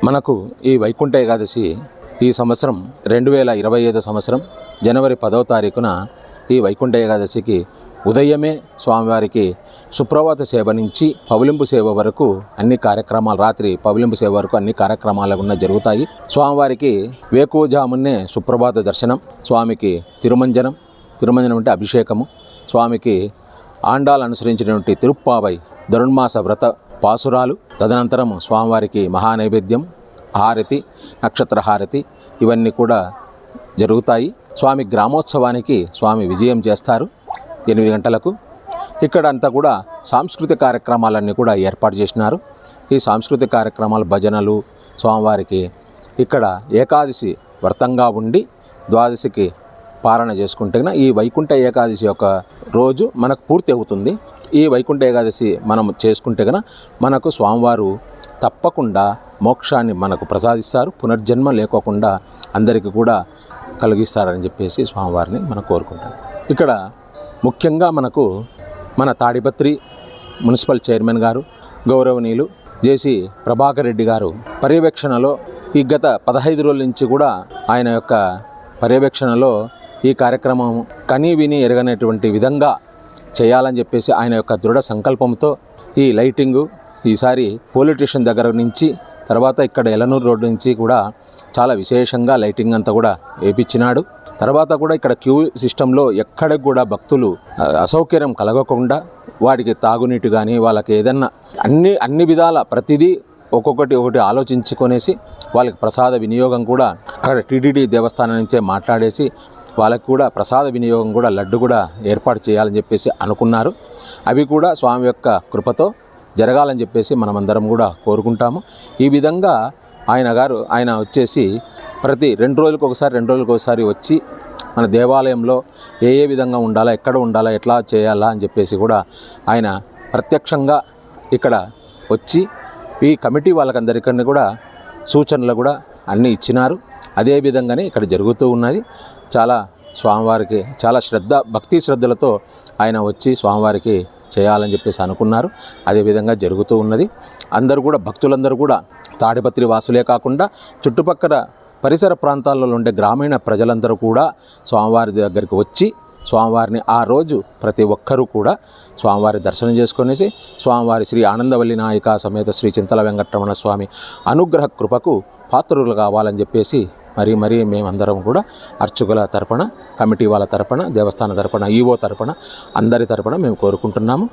మనకు ఈ వైకుంఠ ఏకాదశి ఈ సంవత్సరం 2025 సంవత్సరం జనవరి 10వ తారీఖున ఈ వైకుంఠ ఏకాదశికి ఉదయమే స్వామివారికి సుప్రభాత సేవ నుంచి పవులింపు సేవ వరకు అన్ని కార్యక్రమాలు, రాత్రి పవులింపు సేవ వరకు అన్ని కార్యక్రమాలు జరుగుతాయి. స్వామివారికి వేకువజామునే సుప్రభాత దర్శనం, స్వామికి తిరుమంజనం అంటే అభిషేకము, స్వామికి ఆండాలు అనుసరించినటువంటి తిరుప్పావై ధనుర్మాస వ్రత పాసురాలు, తదనంతరం స్వామివారికి మహానైవేద్యం, హారతి, నక్షత్ర హారతి ఇవన్నీ కూడా జరుగుతాయి. స్వామి గ్రామోత్సవానికి స్వామి విజయం చేస్తారు 8 గంటలకు. ఇక్కడ అంతా కూడా సాంస్కృతిక కార్యక్రమాలన్నీ కూడా ఏర్పాటు చేసినారు. ఈ సాంస్కృతిక కార్యక్రమాలు, భజనలు, స్వామివారికి ఇక్కడ ఏకాదశి వ్రతంగా ఉండి ద్వాదశికి పారణ చేసుకుంటే ఈ వైకుంఠ ఏకాదశి యొక్క రోజు మనకు పూర్తి అవుతుంది. ఈ వైకుంఠ ఏకాదశి మనం చేసుకుంటే మనకు స్వామివారు తప్పకుండా మోక్షాన్ని మనకు ప్రసాదిస్తారు, పునర్జన్మ లేకోకుండా అందరికీ కూడా కలిగిస్తారని చెప్పేసి స్వామివారిని మనం కోరుకుంటాం. ఇక్కడ ముఖ్యంగా మనకు మన తాడిపత్రి మున్సిపల్ చైర్మన్ గారు గౌరవనీయులు జేసీ ప్రభాకర్ రెడ్డి గారు పర్యవేక్షణలో ఈ గత 15 రోజుల నుంచి కూడా ఆయన యొక్క పర్యవేక్షణలో ఈ కార్యక్రమం కనీ విని ఎరగనటువంటి విధంగా చేయాలని చెప్పేసి ఆయన యొక్క దృఢ సంకల్పంతో ఈ లైటింగు ఈసారి పోలీస్ స్టేషన్ దగ్గర నుంచి తర్వాత ఇక్కడ ఎలనూరు రోడ్డు నుంచి కూడా చాలా విశేషంగా లైటింగ్ అంతా కూడా వేపించినాడు. తర్వాత కూడా ఇక్కడ క్యూ సిస్టంలో ఎక్కడికి కూడా భక్తులు అసౌకర్యం కలగకుండా వాడికి తాగునీటి కానీ వాళ్ళకి ఏదన్నా అన్ని విధాల ప్రతిదీ ఒకటి ఆలోచించుకొనేసి వాళ్ళకి ప్రసాద వినియోగం కూడా అక్కడ టీటీడీ దేవస్థానం నుంచే మాట్లాడేసి వాళ్ళకి కూడా ప్రసాద వినియోగం కూడా లడ్డు కూడా ఏర్పాటు చేయాలని చెప్పేసి అనుకున్నారు. అవి కూడా స్వామి యొక్క కృపతో జరగాలని చెప్పేసి మనమందరం కూడా కోరుకుంటాము. ఈ విధంగా ఆయన వచ్చేసి ప్రతి 2 రోజులకు ఒకసారి వచ్చి మన దేవాలయంలో ఏ విధంగా ఉండాలా, ఎక్కడ ఉండాలా, ఎట్లా చేయాలా అని చెప్పేసి కూడా ఆయన ప్రత్యక్షంగా ఇక్కడ వచ్చి ఈ కమిటీ వాళ్ళకందరికీ కూడా సూచనలు కూడా అన్నీ ఇచ్చినారు. అదే విధంగానే ఇక్కడ జరుగుతూ ఉన్నది. చాలా స్వామివారికి చాలా భక్తి శ్రద్ధలతో ఆయన వచ్చి స్వామివారికి చేయాలని చెప్పేసి అనుకున్నారు. అదేవిధంగా జరుగుతూ ఉన్నది. అందరూ కూడా భక్తులందరూ కూడా తాడిపత్రి వాసులే కాకుండా చుట్టుపక్కల పరిసర ప్రాంతాల్లో ఉండే గ్రామీణ ప్రజలందరూ కూడా స్వామివారి దగ్గరికి వచ్చి స్వామివారిని ఆ రోజు ప్రతి ఒక్కరూ కూడా స్వామివారి దర్శనం చేసుకునేసి స్వామివారి శ్రీ ఆనందవల్లి నాయిక సమేత శ్రీ చింతల వెంకటరమణ స్వామి అనుగ్రహ కృపకు పాత్రులు కావాలని చెప్పేసి మరీ మేమందరం కూడా అర్చకుల తరపున, కమిటీ వాళ్ళ తరపున, దేవస్థాన తరపున, ఈవో తరపున, అందరి తరపున మేము కోరుకుంటున్నాము.